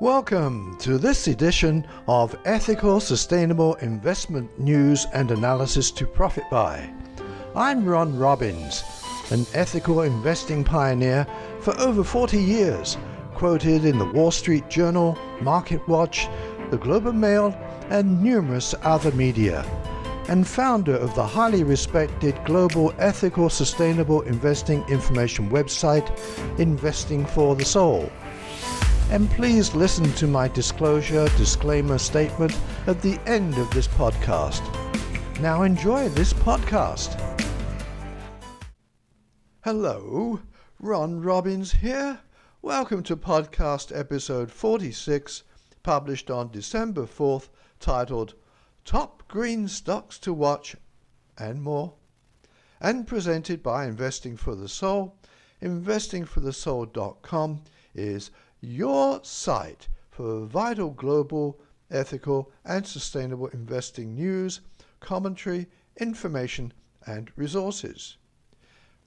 Welcome to this edition of Ethical Sustainable Investment News and Analysis to Profit By. I'm Ron Robbins, an ethical investing pioneer for over 40 years, quoted in the Wall Street Journal, MarketWatch, the Globe and Mail, and numerous other media, and founder of the highly respected global ethical sustainable investing information website, Investing for the Soul. And please listen to my disclaimer statement at the end of this podcast. Now enjoy this podcast. Hello, Ron Robbins here. Welcome to podcast episode 46, published on December 4th, titled Top Green Stocks to Watch and More, and presented by Investing for the Soul. Investingforthesoul.com is your site for vital global, ethical, and sustainable investing news, commentary, information, and resources.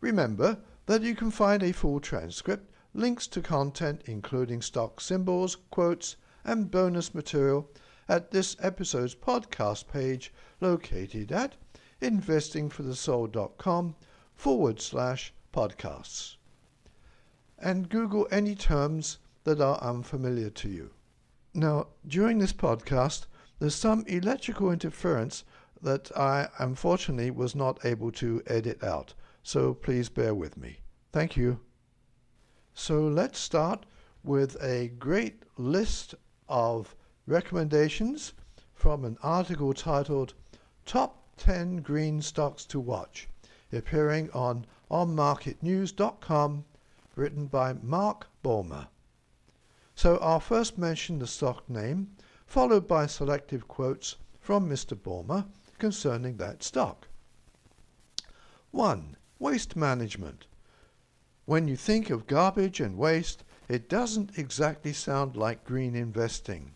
Remember that you can find a full transcript, links to content including stock symbols, quotes, and bonus material at this episode's podcast page located at investingforthesoul.com/podcasts. And Google any terms that are unfamiliar to you. Now, during this podcast, there's some electrical interference that I unfortunately was not able to edit out, so please bear with me. Thank you. So let's start with a great list of recommendations from an article titled Top 10 Green Stocks to Watch, appearing on onmarketnews.com, written by Mark Ballmer. So I'll first mention the stock name, followed by selective quotes from Mr. Ballmer concerning that stock. 1. Waste management. When you think of garbage and waste, it doesn't exactly sound like green investing.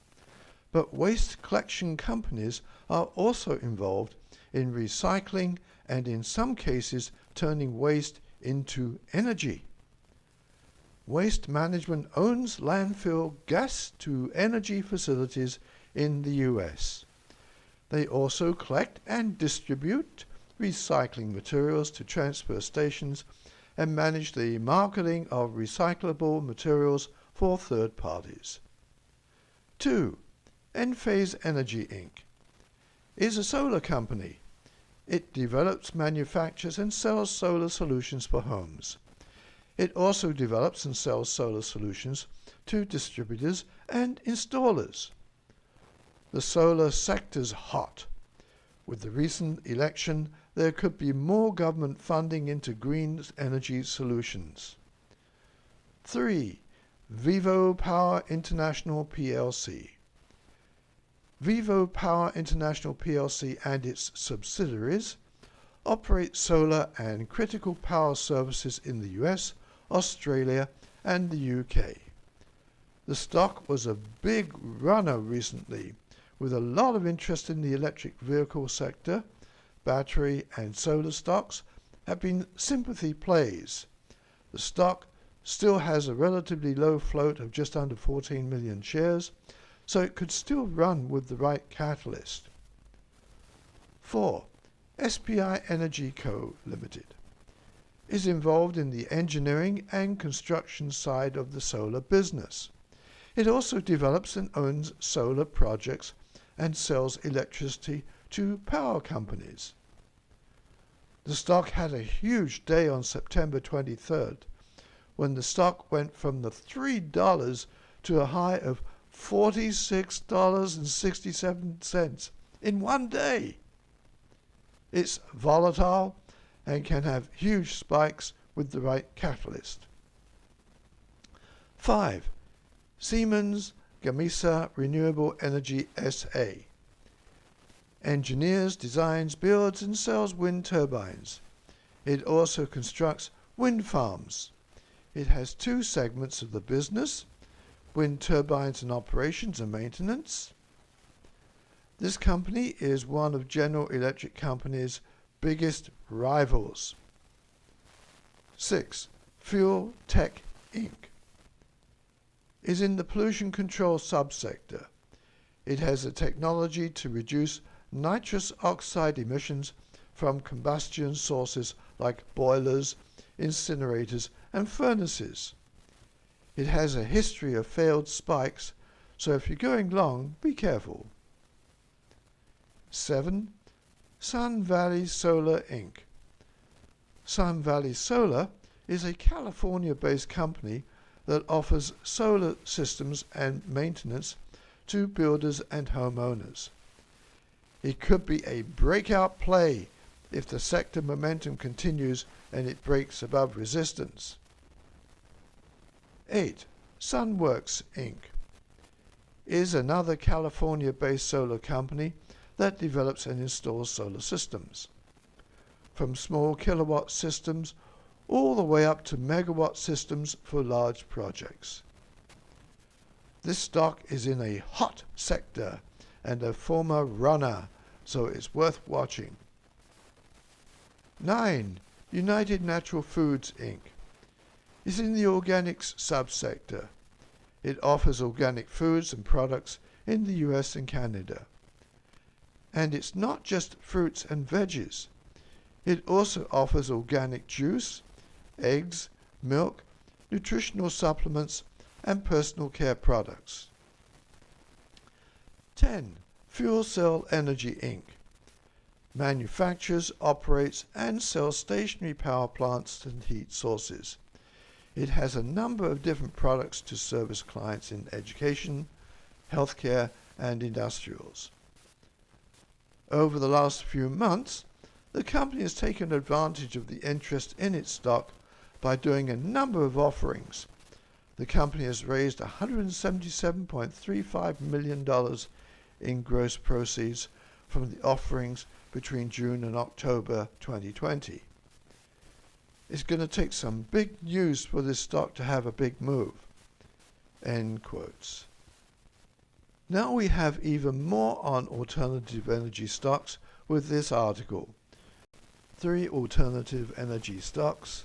But waste collection companies are also involved in recycling and in some cases turning waste into energy. Waste Management owns landfill gas-to-energy facilities in the U.S. They also collect and distribute recycling materials to transfer stations and manage the marketing of recyclable materials for third parties. 2. Enphase Energy Inc. is a solar company. It develops, manufactures, and sells solar solutions for homes. It also develops and sells solar solutions to distributors and installers. The solar sector's hot. With the recent election, there could be more government funding into green energy solutions. 3. ViVo Power International plc. ViVo Power International plc and its subsidiaries operate solar and critical power services in the US, Australia, and the UK. The stock was a big runner recently, with a lot of interest in the electric vehicle sector. Battery and solar stocks have been sympathy plays. The stock still has a relatively low float of just under 14 million shares, so it could still run with the right catalyst. 4. SPI Energy Co. Limited is involved in the engineering and construction side of the solar business. It also develops and owns solar projects and sells electricity to power companies. The stock had a huge day on September 23rd, when the stock went from the $3 to a high of $46.67 in one day. It's volatile and can have huge spikes with the right catalyst. 5. Siemens Gamesa Renewable Energy S.A. engineers, designs, builds, and sells wind turbines. It also constructs wind farms. It has two segments of the business: wind turbines and operations and maintenance. This company is one of General Electric Company's biggest rivals. 6. Fuel Tech Inc. is in the pollution control subsector. It has a technology to reduce nitrous oxide emissions from combustion sources like boilers, incinerators, and furnaces. It has a history of failed spikes, so if you're going long, be careful. 7. SunValley Solar Inc. SunValley Solar is a California-based company that offers solar systems and maintenance to builders and homeowners. It could be a breakout play if the sector momentum continues and it breaks above resistance. 8. Sunworks Inc. is another California-based solar company that develops and installs solar systems. From small kilowatt systems all the way up to megawatt systems for large projects. This stock is in a hot sector and a former runner, so it's worth watching. 9. United Natural Foods Inc. is in the organics subsector. It offers organic foods and products in the US and Canada. And it's not just fruits and veggies. It also offers organic juice, eggs, milk, nutritional supplements, and personal care products. 10. FuelCell Energy Inc. manufactures, operates, and sells stationary power plants and heat sources. It has a number of different products to service clients in education, healthcare, and industrials. Over the last few months, the company has taken advantage of the interest in its stock by doing a number of offerings. The company has raised $177.35 million in gross proceeds from the offerings between June and October 2020. It's going to take some big news for this stock to have a big move. End quotes. Now we have even more on alternative energy stocks with this article. 3 alternative energy stocks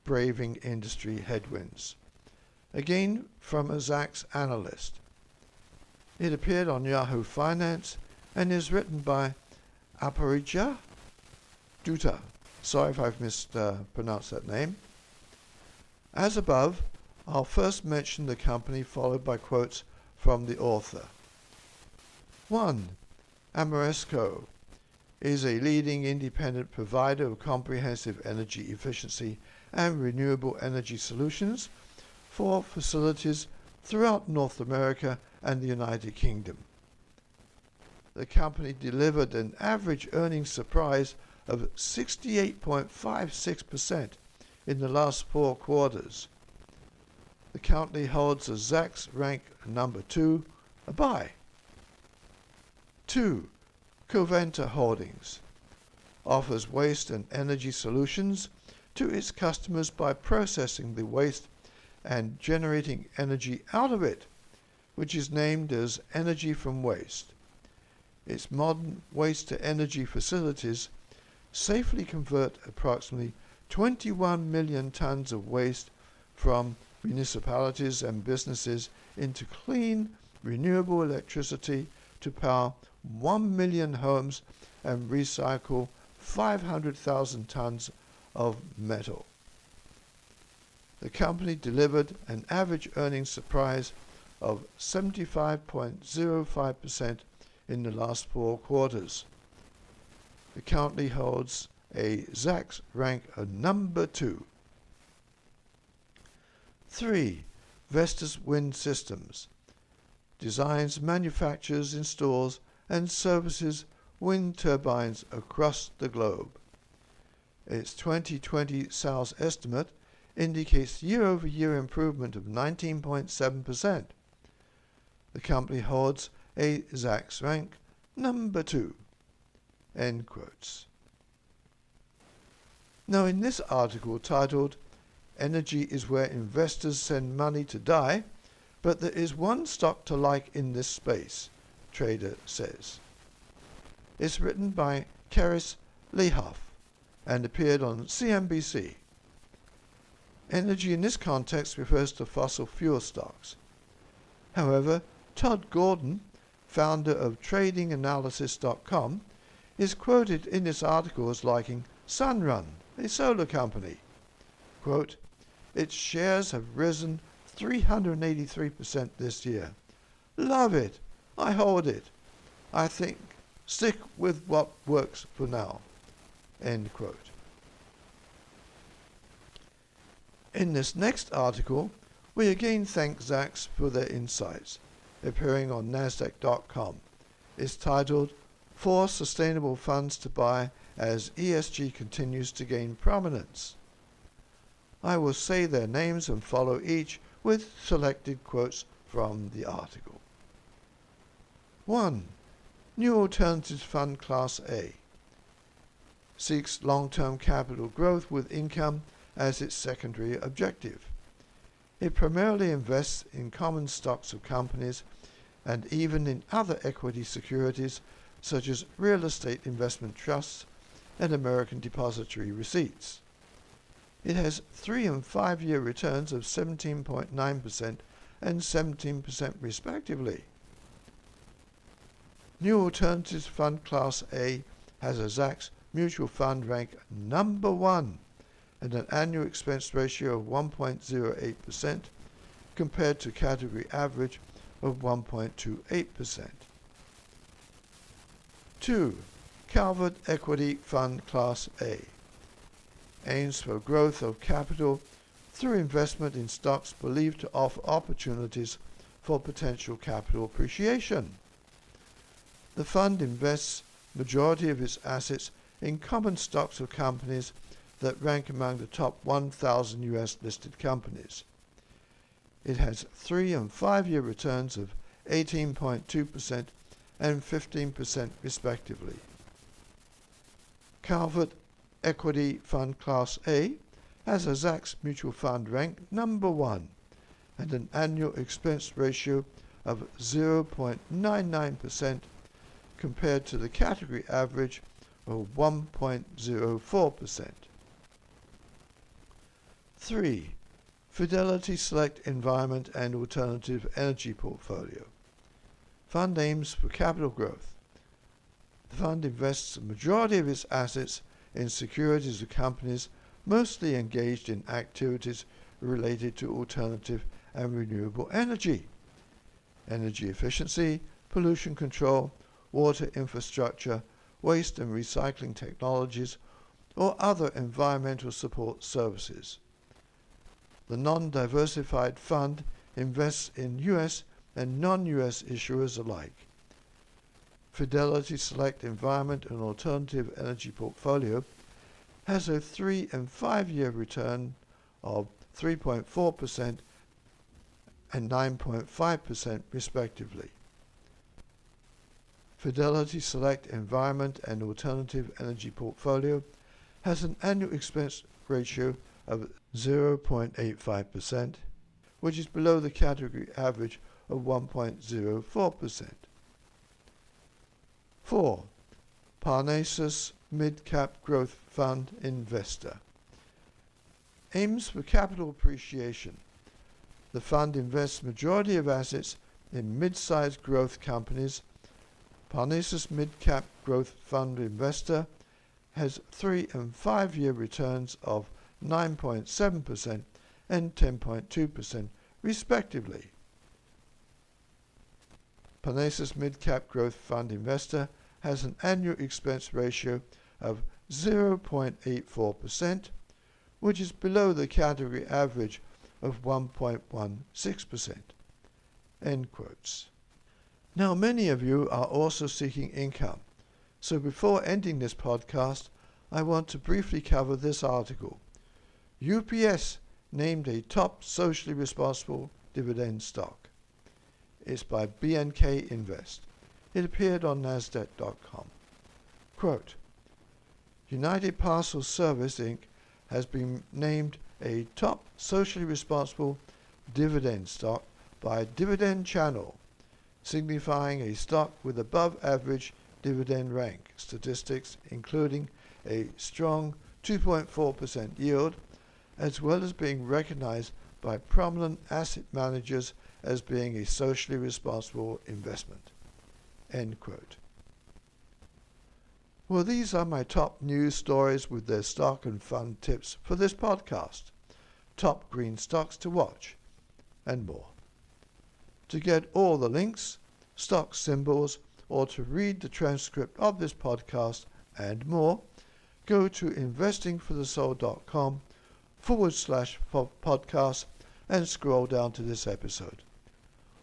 braving industry headwinds. Again from a Zacks Analyst. It appeared on Yahoo Finance and is written by Aparija Dutta. Sorry if I've mispronounced that name. As above, I'll first mention the company followed by quotes from the author. 1. Ameresco is a leading independent provider of comprehensive energy efficiency and renewable energy solutions for facilities throughout North America and the United Kingdom. The company delivered an average earnings surprise of 68.56% in the last 4 quarters. The company holds a Zacks rank number 2, a buy. 2. Covanta Holdings offers waste and energy solutions to its customers by processing the waste and generating energy out of it, which is named as energy from waste. Its modern waste-to-energy facilities safely convert approximately 21 million tons of waste from municipalities and businesses into clean, renewable electricity to power 1 million homes and recycle 500,000 tons of metal. The company delivered an average earnings surprise of 75.05% in the last 4 quarters. The company holds a Zacks rank of number 2. 3. Vestas Wind Systems designs, manufactures, installs, and services wind turbines across the globe. Its 2020 sales estimate indicates year-over-year improvement of 19.7%. The company holds a Zacks rank number 2. End quotes. Now in this article titled Energy is where investors send money to die, but there is one stock to like in this space, trader says. It's written by Karis Lehoff and appeared on CNBC. Energy in this context refers to fossil fuel stocks. However, Todd Gordon, founder of TradingAnalysis.com, is quoted in this article as liking Sunrun, a solar company. Quote, its shares have risen 383% this year. Love it. I hold it. I think stick with what works for now. End quote. In this next article, we again thank Zacks for their insights, appearing on Nasdaq.com. It's titled 4 Sustainable Funds to Buy as ESG Continues to Gain Prominence. I will say their names and follow each with selected quotes from the article. 1. New Alternatives Fund Class A seeks long-term capital growth with income as its secondary objective. It primarily invests in common stocks of companies and even in other equity securities such as real estate investment trusts and American depository receipts. It has 3 and 5 year returns of 17.9% and 17% respectively. New Alternatives Fund Class A has a Zacks Mutual Fund rank number 1 and an annual expense ratio of 1.08% compared to category average of 1.28%. 2. Calvert Equity Fund Class A aims for growth of capital through investment in stocks believed to offer opportunities for potential capital appreciation. The fund invests majority of its assets in common stocks of companies that rank among the top 1,000 U.S. listed companies. It has 3 and 5 year returns of 18.2% and 15% respectively. Calvert Equity Fund Class A has a Zacks Mutual Fund rank number 1 and an annual expense ratio of 0.99% compared to the category average of 1.04%. 3. Fidelity Select Environment and Alternative Energy Portfolio. Fund aims for capital growth. The fund invests a majority of its assets in securities of companies mostly engaged in activities related to alternative and renewable energy efficiency, pollution control, water infrastructure, waste and recycling technologies, or other environmental support services. The non-diversified fund invests in U.S. and non-U.S. issuers alike. Fidelity Select Environment and Alternative Energy Portfolio has a 3 and 5 year return of 3.4% and 9.5% respectively. Fidelity Select Environment and Alternative Energy Portfolio has an annual expense ratio of 0.85%, which is below the category average of 1.04%. 4. Parnassus Mid-Cap Growth Fund Investor aims for capital appreciation. The fund invests majority of assets in mid-sized growth companies. Parnassus Mid-Cap Growth Fund Investor has 3 and 5 year returns of 9.7% and 10.2% respectively. Parnassus Mid-Cap Growth Fund Investor has an annual expense ratio of 0.84%, which is below the category average of 1.16%. End quotes. Now, many of you are also seeking income, so before ending this podcast, I want to briefly cover this article. UPS named a top socially responsible dividend stock. It's by BNK Invest. It appeared on Nasdaq.com. Quote, United Parcel Service, Inc. has been named a top socially responsible dividend stock by Dividend Channel, signifying a stock with above-average dividend rank statistics, including a strong 2.4% yield as well as being recognized by prominent asset managers as being a socially responsible investment." End quote. Well, these are my top news stories with their stock and fund tips for this podcast. Top green stocks to watch, and more. To get all the links, stock symbols, or to read the transcript of this podcast and more, go to investingforthesoul.com/podcast and scroll down to this episode.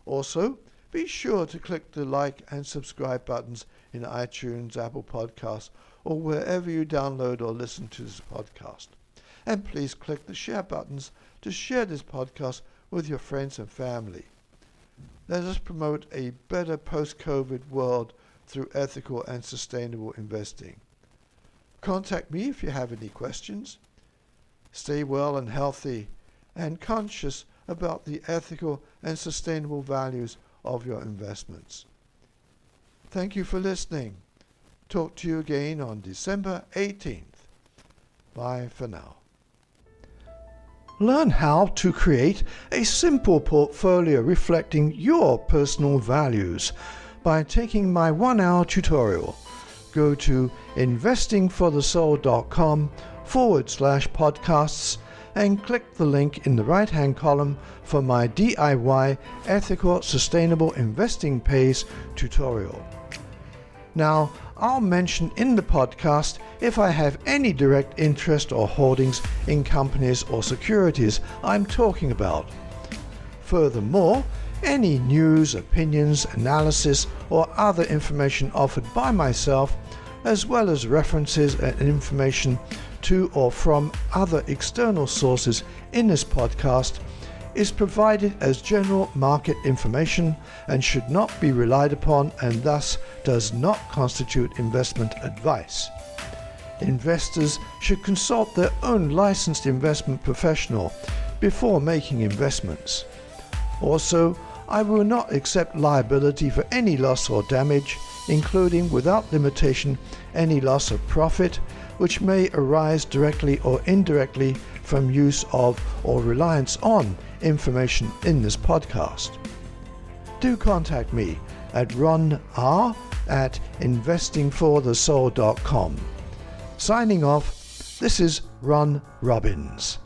Also, be sure to click the like and subscribe buttons in iTunes, Apple Podcasts, or wherever you download or listen to this podcast. And please click the share buttons to share this podcast with your friends and family. Let us promote a better post-COVID world through ethical and sustainable investing. Contact me if you have any questions. Stay well and healthy and conscious about the ethical and sustainable values of your investments. Thank you for listening. Talk to you again on December 18th. Bye for now. Learn how to create a simple portfolio reflecting your personal values by taking my 1-hour tutorial. Go to investingforthesoul.com/podcasts and click the link in the right-hand column for my DIY Ethical Sustainable Investing Pays tutorial. Now, I'll mention in the podcast if I have any direct interest or holdings in companies or securities I'm talking about. Furthermore, any news, opinions, analysis, or other information offered by myself, as well as references and information to or from other external sources in this podcast, is provided as general market information and should not be relied upon and thus does not constitute investment advice. Investors should consult their own licensed investment professional before making investments. Also, I will not accept liability for any loss or damage, including without limitation any loss of profit, which may arise directly or indirectly from use of or reliance on information in this podcast. Do contact me at ronr@investingforthesoul.com. Signing off, this is Ron Robbins.